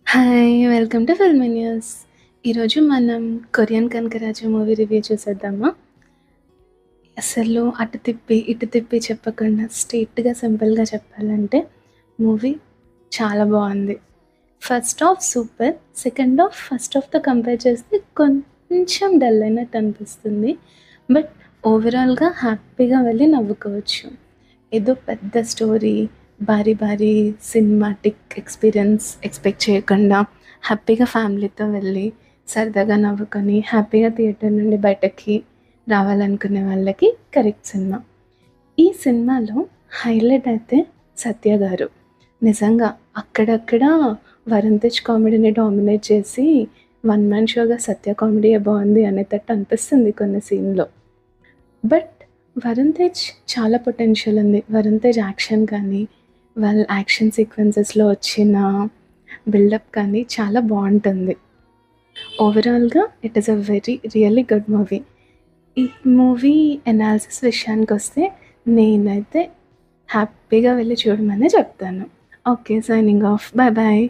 Hi! Welcome to filmy news. ఈరోజు మనం 'Korean Kanakaraju' movie review చూసేద్దామా? అసలు అటు తిప్పి, ఇటు తిప్పి చెప్పకుండా స్ట్రెయిట్‌గా, సింపుల్‌గా చెప్పాలంటే మూవీ చాలా బావుంది. First half super. Second half first హాఫ్‌తో కంపేర్ చేస్తే కొంచెం డల్ అయినట్టు అనిపిస్తుంది. బట్ ఓవరాల్‌గా హ్యాపీగా వెళ్ళి నవ్వుకోవచ్చు. ఏదో పెద్ద స్టోరీ, భారీ భారీ సినిమాటిక్ ఎక్స్‌పీరియన్స్ ఎక్స్‌పెక్ట్ చేయకుండా హ్యాపీగా ఫ్యామిలీతో వెళ్ళి, సరదాగా నవ్వుకొని, హ్యాపీగా థియేటర్ నుండి బయటకి రావాలనుకునే వాళ్ళకి కరెక్ట్ సినిమా. ఈ సినిమాలో హైలైట్ అయితే సత్య గారు. నిజంగా అక్కడక్కడ వరుణ్ తేజ్ కామెడీని డామినేట్ చేసి వన్ మ్యాన్ షోగా సత్య కామెడీయే బావుంది అనేటట్టు అనిపిస్తుంది కొన్ని సీన్‌లో. బట్ వరుణ్ తేజ్ చాలా పొటెన్షియల్ ఉంది. వరుణ్ తేజ్ యాక్షన్ కానీ, వాళ్ళ యాక్షన్ సీక్వెన్సెస్‌లో వచ్చిన బిల్డప్ కానీ చాలా బావుంటుంది. ఓవరాల్‌గా it is a very really good movie. ఈ మూవీ అనాలిసిస్ విషయానికొస్తే నేనైతే హ్యాపీగా వెళ్లి చూడమనే చెప్తాను. Okay. Signing off. Bye bye.